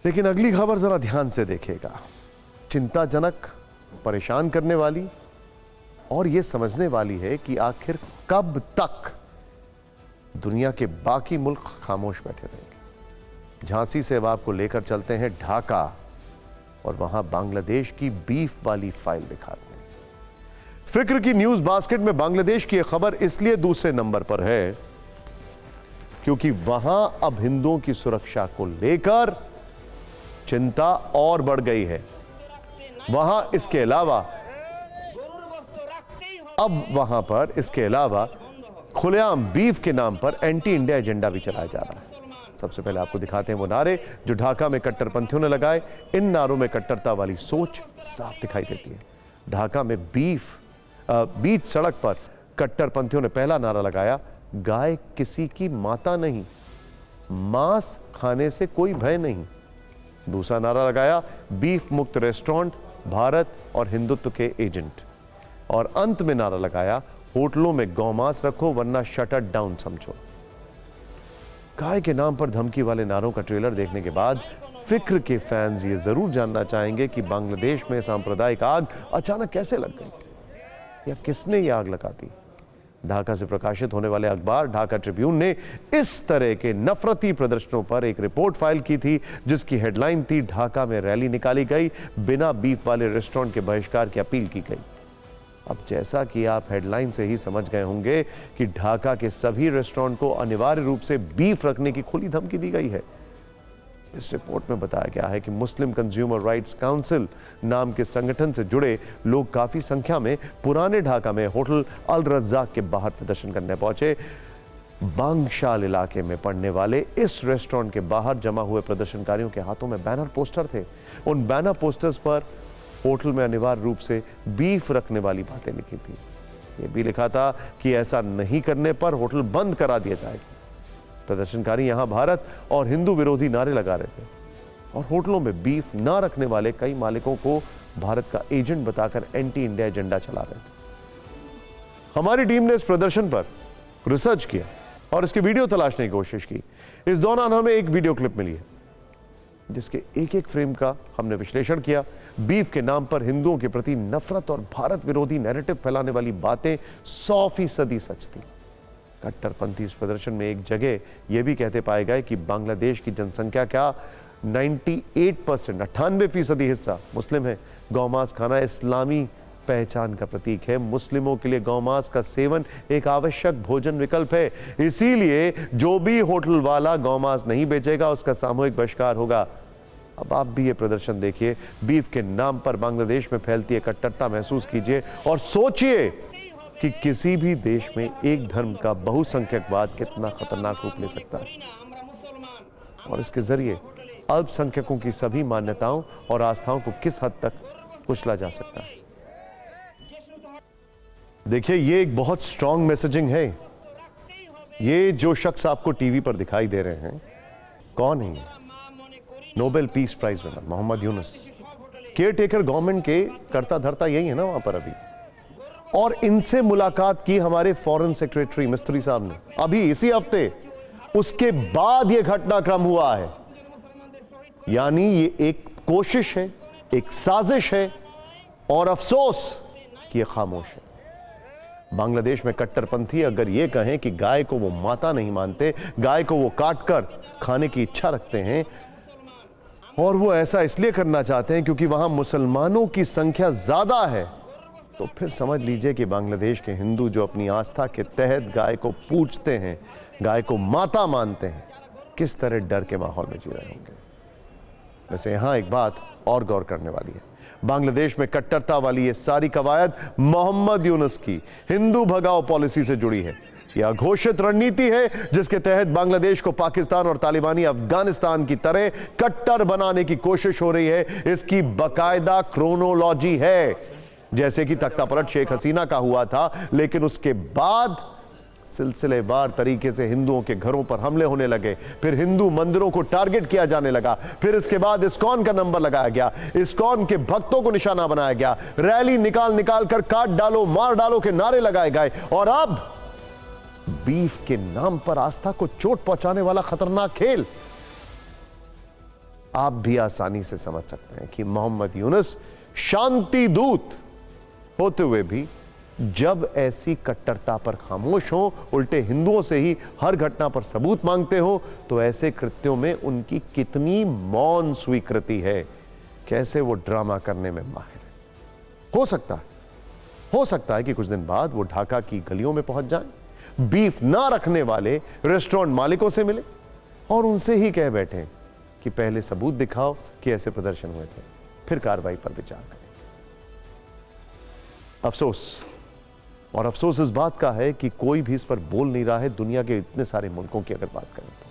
लेकिन अगली खबर जरा ध्यान से देखिएगा, चिंताजनक, परेशान करने वाली और यह समझने वाली है कि आखिर कब तक दुनिया के बाकी मुल्क खामोश बैठे रहेंगे। झांसी से अब आपको लेकर चलते हैं ढाका और वहां बांग्लादेश की बीफ वाली फाइल दिखाते हैं। फिक्र की न्यूज बास्केट में बांग्लादेश की यह खबर इसलिए दूसरे नंबर पर है क्योंकि वहां अब हिंदुओं की सुरक्षा को लेकर चिंता और बढ़ गई है। वहां इसके अलावा खुलेआम बीफ के नाम पर एंटी इंडिया एजेंडा भी चलाया जा रहा है। सबसे पहले आपको दिखाते हैं वो नारे जो ढाका में कट्टरपंथियों ने लगाए। इन नारों में कट्टरता वाली सोच साफ दिखाई देती है। ढाका में बीच सड़क पर कट्टरपंथियों ने पहला नारा लगाया, गाय किसी की माता नहीं, मांस खाने से कोई भय नहीं। दूसरा नारा लगाया, बीफ मुक्त रेस्टोरेंट, भारत और हिंदुत्व के एजेंट। और अंत में नारा लगाया, होटलों में गौमांस रखो वरना शटर डाउन समझो। गाय के नाम पर धमकी वाले नारों का ट्रेलर देखने के बाद फिक्र के फैंस ये जरूर जानना चाहेंगे कि बांग्लादेश में सांप्रदायिक आग अचानक कैसे लग गई या किसने ये आग लगा दी। ढाका से प्रकाशित होने वाले अखबार ढाका ट्रिब्यून ने इस तरह के नफरती प्रदर्शनों पर एक रिपोर्ट फाइल की थी जिसकी हेडलाइन थी, ढाका में रैली निकाली गई, बिना बीफ वाले रेस्टोरेंट के बहिष्कार की अपील की गई। अब जैसा कि आप हेडलाइन से ही समझ गए होंगे कि ढाका के सभी रेस्टोरेंट को अनिवार्य रूप से बीफ रखने की खुली धमकी दी गई है। इस रिपोर्ट में बताया गया है कि मुस्लिम कंज्यूमर राइट्स काउंसिल नाम के संगठन से जुड़े लोग काफी संख्या में पुराने ढाका में होटल अल रज़ाक के बाहर प्रदर्शन करने पहुंचे। बांगशाल इलाके में पड़ने वाले इस रेस्टोरेंट के बाहर जमा हुए प्रदर्शनकारियों के हाथों में बैनर पोस्टर थे। उन बैनर पोस्टर्स पर होटल में अनिवार्य रूप से बीफ रखने वाली बातें लिखी थी। यह भी लिखा था कि ऐसा नहीं करने पर होटल बंद करा दिया जाएगा। प्रदर्शनकारी यहां भारत और हिंदू विरोधी नारे लगा रहे थे और होटलों में बीफ ना रखने वाले कई मालिकों को भारत का एजेंट बताकर एंटी इंडिया एजेंडा चला रहे थे। हमारी टीम ने इस प्रदर्शन पर रिसर्च किया और इसकी वीडियो तलाशने की कोशिश की। इस दौरान हमें एक वीडियो क्लिप मिली है जिसके एक एक फ्रेम का हमने विश्लेषण किया। बीफ के नाम पर हिंदुओं के प्रति नफरत और भारत विरोधी नैरेटिव फैलाने वाली बातें 100% सच थी। कट्टरपंथी इस प्रदर्शन में एक जगह यह भी कहते पाए गए कि बांग्लादेश की जनसंख्या का 98% हिस्सा मुस्लिम है। गौमांस खाना इस्लामी पहचान का प्रतीक है। मुस्लिमों के लिए गौमांस का सेवन एक आवश्यक भोजन विकल्प है। इसीलिए जो भी होटल वाला गौमांस नहीं बेचेगा उसका सामूहिक बहिष्कार होगा। अब आप भी ये प्रदर्शन देखिए, बीफ के नाम पर बांग्लादेश में फैलती है कट्टरता महसूस कीजिए और सोचिए कि किसी भी देश में एक धर्म का बहुसंख्यकवाद कितना खतरनाक रूप ले सकता है और इसके जरिए अल्पसंख्यकों की सभी मान्यताओं और आस्थाओं को किस हद तक कुचला जा सकता है। देखिए, ये एक बहुत स्ट्रॉन्ग मैसेजिंग है। ये जो शख्स आपको टीवी पर दिखाई दे रहे हैं, कौन है? Nobel peace prize winner Mohammad Yunus. Caretaker government के कर्ता धर्ता यही है ना वहां पर अभी। और इनसे मुलाकात की हमारे फॉरेन सेक्रेटरी मिस्त्री साहब ने अभी इसी हफ्ते। उसके बाद यह घटनाक्रम हुआ है। यानी ये एक कोशिश है, एक साजिश है और अफसोस कि यह खामोश है। बांग्लादेश में कट्टरपंथी अगर यह कहें कि गाय को वो माता नहीं मानते, गाय को वो काटकर खाने की इच्छा रखते हैं और वो ऐसा इसलिए करना चाहते हैं क्योंकि वहां मुसलमानों की संख्या ज्यादा है, तो फिर समझ लीजिए कि बांग्लादेश के हिंदू जो अपनी आस्था के तहत गाय को पूजते हैं, गाय को माता मानते हैं, किस तरह डर के माहौल में जी रहे होंगे। वैसे यहां एक बात और गौर करने वाली है। बांग्लादेश में कट्टरता वाली ये सारी कवायद मोहम्मद यूनुस की हिंदू भगाओ पॉलिसी से जुड़ी है। यह घोषित रणनीति है जिसके तहत बांग्लादेश को पाकिस्तान और तालिबानी अफगानिस्तान की तरह कट्टर बनाने की कोशिश हो रही है। इसकी बाकायदा क्रोनोलॉजी है, जैसे कि तख्तापलट शेख हसीना का हुआ था, लेकिन उसके बाद सिलसिलेवार तरीके से हिंदुओं के घरों पर हमले होने लगे, फिर हिंदू मंदिरों को टारगेट किया जाने लगा, फिर इसके बाद इस्कॉन का नंबर लगाया गया, इस्कॉन के भक्तों को निशाना बनाया गया, रैली निकाल कर काट डालो मार डालो के नारे लगाए गए और अब बीफ के नाम पर आस्था को चोट पहुंचाने वाला खतरनाक खेल। आप भी आसानी से समझ सकते हैं कि मोहम्मद यूनुस शांति दूत होते हुए भी जब ऐसी कट्टरता पर खामोश हो, उल्टे हिंदुओं से ही हर घटना पर सबूत मांगते हो, तो ऐसे कृत्यों में उनकी कितनी मौन स्वीकृति है, कैसे वो ड्रामा करने में माहिर है। हो सकता है कि कुछ दिन बाद वो ढाका की गलियों में पहुंच जाएं, बीफ ना रखने वाले रेस्टोरेंट मालिकों से मिले और उनसे ही कह बैठे कि पहले सबूत दिखाओ कि ऐसे प्रदर्शन हुए थे, फिर कार्रवाई पर विचार करें। अफसोस इस बात का है कि कोई भी इस पर बोल नहीं रहा है, दुनिया के इतने सारे मुल्कों की अगर बात करें तो।